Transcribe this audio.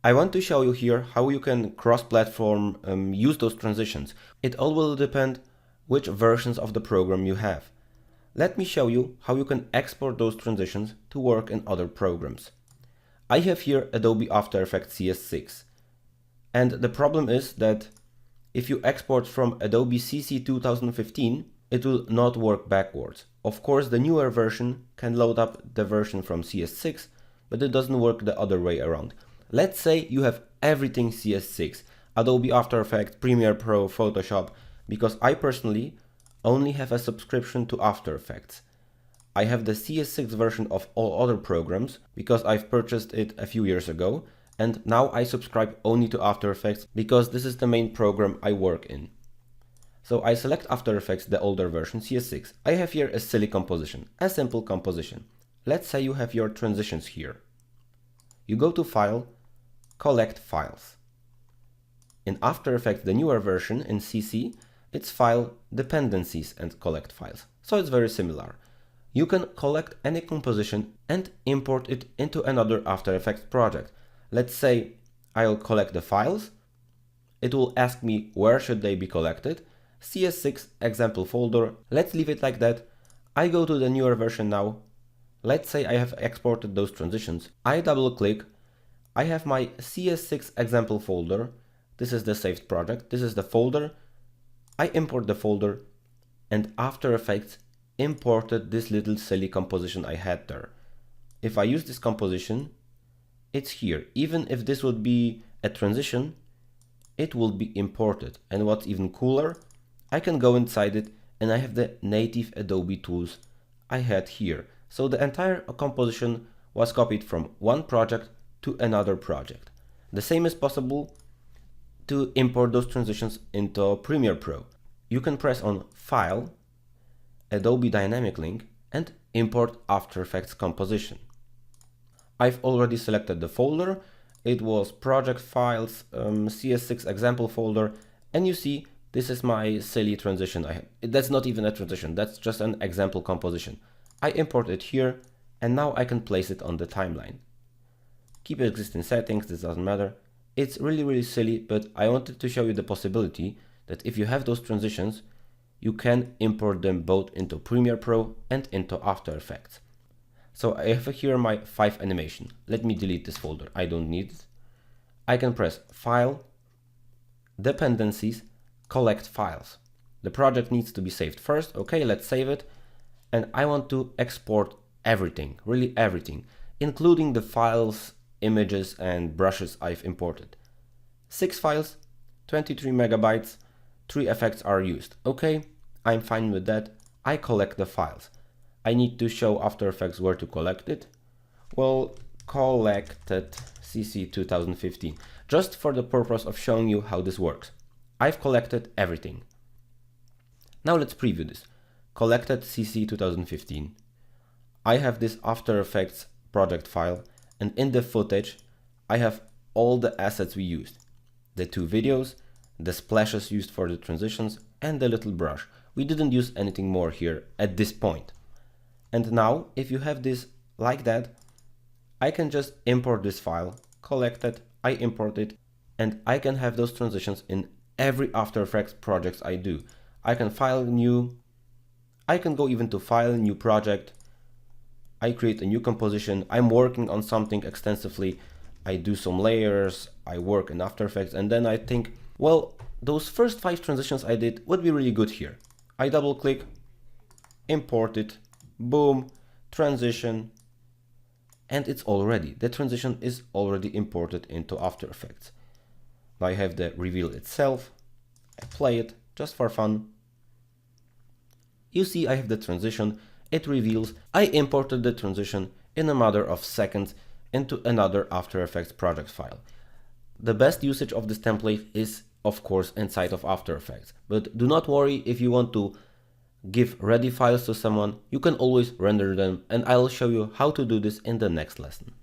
I want to show you here how you can cross-platform use those transitions. It all will depend which versions of the program you have. Let me show you how you can export those transitions to work in other programs. I have here Adobe After Effects CS6. And the problem is that if you export from Adobe CC 2015, it will not work backwards. Of course, the newer version can load up the version from CS6, but it doesn't work the other way around. Let's say you have everything CS6, Adobe After Effects, Premiere Pro, Photoshop, because I personally only have a subscription to After Effects. I have the CS6 version of all other programs because I've purchased it a few years ago, and now I subscribe only to After Effects because this is the main program I work in. So I select After Effects, the older version, CS6. I have here a silly composition, a simple composition. Let's say you have your transitions here. You go to File, Collect Files. In After Effects, the newer version in CC, it's File, Dependencies and Collect Files. So it's very similar. You can collect any composition and import it into another After Effects project. Let's say I'll collect the files. It will ask me where should they be collected. CS6 example folder. Let's leave it like that. I go to the newer version now. Let's say I have exported those transitions. I double click. I have my CS6 example folder. This is the saved project. This is the folder. I import the folder, and After Effects imported this little silly composition I had there. If I use this composition, it's here. Even if this would be a transition, it will be imported. And what's even cooler, I can go inside it and I have the native Adobe tools I had here. So the entire composition was copied from one project to another project. The same is possible to import those transitions into Premiere Pro. You can press on File, Adobe Dynamic Link, and import After Effects composition. I've already selected the folder. It was project files, CS6 example folder, and you see this is my silly transition I have. That's not even a transition, that's just an example composition. I import it here, and now I can place it on the timeline. Keep existing settings, this doesn't matter. It's really silly, but I wanted to show you the possibility that if you have those transitions, you can import them both into Premiere Pro and into After Effects. So I have here my 5 animation. Let me delete this folder, I don't need it. I can press File, Dependencies, Collect Files. The project needs to be saved first. Okay, let's save it. And I want to export everything, really everything, including the files, images and brushes I've imported. 6 files, 23 megabytes, 3 effects are used. Okay, I'm fine with that. I collect the files. I need to show After Effects where to collect it. Well, collected CC 2015, just for the purpose of showing you how this works. I've collected everything. Now let's preview this. Collected CC 2015. I have this After Effects project file, and in the footage I have all the assets we used. The 2 videos, the splashes used for the transitions, and the little brush. We didn't use anything more here at this point. And now, if you have this like that, I can just import this file, collect it, I import it, and I can have those transitions in every After Effects projects I do. I can file new, I can go even to file, new project, I create a new composition, I'm working on something extensively, I do some layers, I work in After Effects, and then I think, well, those first 5 transitions I did would be really good here. I double click, import it, boom, transition, and it's already, the transition is already imported into After Effects. Now I have the reveal itself, I play it just for fun. You see I have the transition, it reveals, I imported the transition in a matter of seconds into another After Effects project file. The best usage of this template is of course inside of After Effects, but do not worry if you want to give ready files to someone, you can always render them, and I'll show you how to do this in the next lesson.